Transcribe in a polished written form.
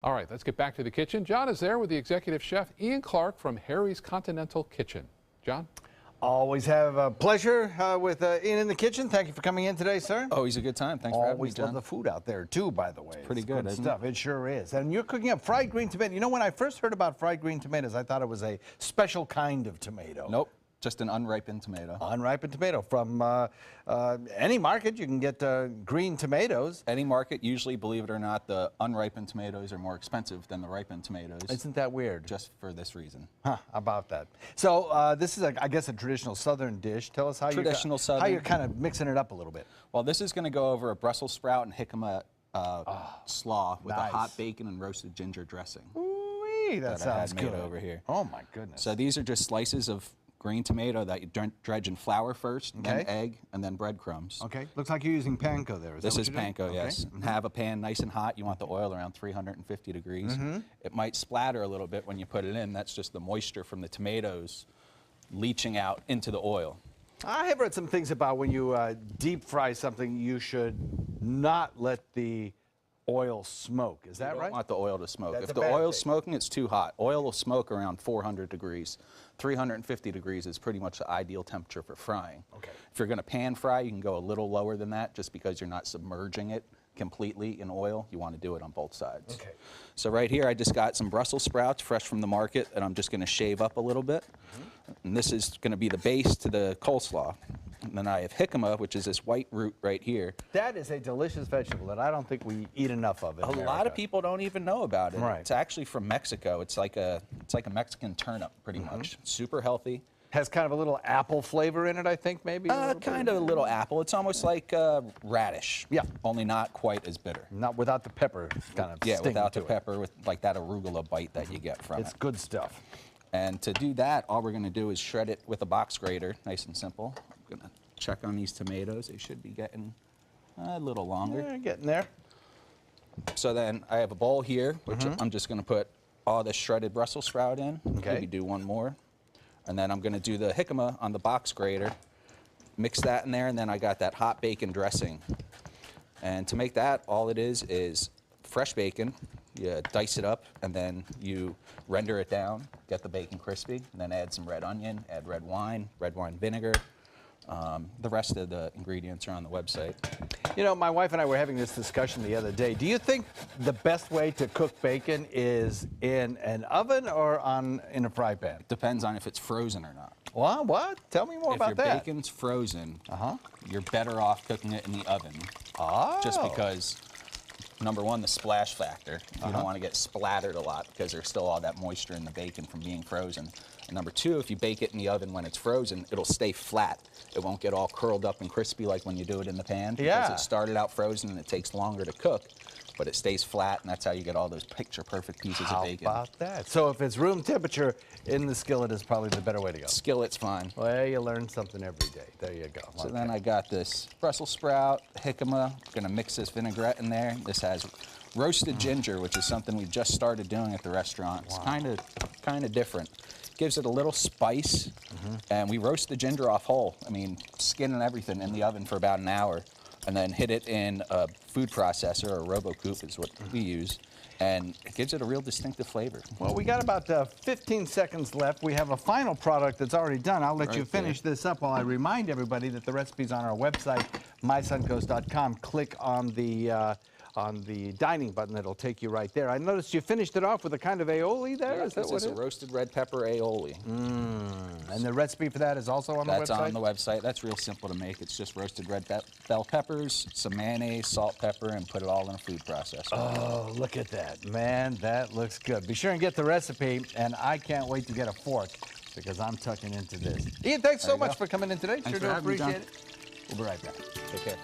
All right, let's get back to the kitchen. John is there with the executive chef, Ian Clark from Harry's Continental Kitchen. John? Always have a pleasure with Ian in the kitchen. Thank you for coming in today, sir. Always a good time. Thanks for having me, John. Always love the food out there, too, by the way. It's pretty good, isn't stuff. It sure is. And you're cooking up fried green tomato. You know, when I first heard about fried green tomatoes, I thought it was a special kind of tomato. Nope. Just an unripened tomato. Unripened tomato. From any market, you can get green tomatoes. Any market, usually, believe it or not, the unripened tomatoes are more expensive than the ripened tomatoes. Isn't that weird? Just for this reason. Huh, about that. So this is, I guess, a traditional Southern dish. Tell us how how you're kind of mixing it up a little bit. Well, this is going to go over a Brussels sprout and jicama slaw with a hot bacon and roasted ginger dressing. Ooh-wee, that sounds good. Made over here. Oh, my goodness. So these are just slices of green tomato that you dredge in flour first, then egg, and then breadcrumbs. Okay. Looks like you're using panko there. This is panko, yes. And have a pan nice and hot. You want the oil around 350 degrees. It might splatter a little bit when you put it in. That's just the moisture from the tomatoes leaching out into the oil. I have read some things about when you deep fry something, you should not let the oil smoke. Is that right? You don't want the oil to smoke. That's if the oil's smoking, it's too hot. Oil will smoke around 400 degrees. 350 degrees is pretty much the ideal temperature for frying. Okay. If you're going to pan fry, you can go a little lower than that just because you're not submerging it completely in oil. You want to do it on both sides. Okay. So right here, I just got some Brussels sprouts fresh from the market, and I'm just going to shave up a little bit. And this is going to be the base to the coleslaw. And then I have jicama, which is this white root right here. That is a delicious vegetable that I don't think we eat enough of in America. A lot of people don't even know about it. Right. It's actually from Mexico. It's like a Mexican turnip, pretty much. Super healthy. Has kind of a little apple flavor in it, I think, maybe? Kind of a little apple. It's almost like radish. Yeah. Only not quite as bitter. Not without the pepper kind of Yeah, without the pepper, with like that arugula bite that you get from it. It's good stuff. And to do that, all we're going to do is shred it with a box grater, nice and simple. I'm going to check on these tomatoes. They should be getting a little longer. Yeah, getting there. So then I have a bowl here, which I'm just going to put all the shredded Brussels sprout in. Okay. Maybe do one more. And then I'm going to do the jicama on the box grater, mix that in there, and then I got that hot bacon dressing. And to make that, all it is fresh bacon. You dice it up, and then you render it down, get the bacon crispy, and then add some red onion, add red wine vinegar. The rest of the ingredients are on the website. You know, my wife and I were having this discussion the other day. Do you think the best way to cook bacon is in an oven or in a fry pan? Depends on if it's frozen or not. Well, what? Tell me more about that. If your bacon's frozen, you're better off cooking it in the oven. Oh. Just because, number one, the splash factor. You don't want to get splattered a lot because there's still all that moisture in the bacon from being frozen. And number two, if you bake it in the oven when it's frozen, it'll stay flat. It won't get all curled up and crispy like when you do it in the pan. Because it started out frozen and it takes longer to cook, but it stays flat, and that's how you get all those picture-perfect pieces of bacon. How about that? So if it's room temperature in the skillet is probably the better way to go. Skillet's fine. Well, you learn something every day. There you go. So then I got this Brussels sprout, jicama. Gonna mix this vinaigrette in there. This has roasted ginger, which is something we just started doing at the restaurant. It's kind of different. Gives it a little spice, and we roast the ginger off whole. I mean, skin and everything in the oven for about an hour, and then hit it in a food processor, or RoboCoupe is what we use, and it gives it a real distinctive flavor. Well, we got about 15 seconds left. We have a final product that's already done. I'll let you finish this up while I remind everybody that the recipe's on our website, MySuncoast.com. Click on the dining button. It'll take you right there. I noticed you finished it off with a kind of aioli there. Yeah, is that what it's a roasted red pepper aioli. And the recipe for that is also on the website? That's on the website. That's real simple to make. It's just roasted red bell peppers, some mayonnaise, salt, pepper, and put it all in a food processor. Oh, look at that. Man, that looks good. Be sure and get the recipe, and I can't wait to get a fork because I'm tucking into this. Ian, thanks so much for coming in today. Sure do appreciate it. We'll be right back. Take care.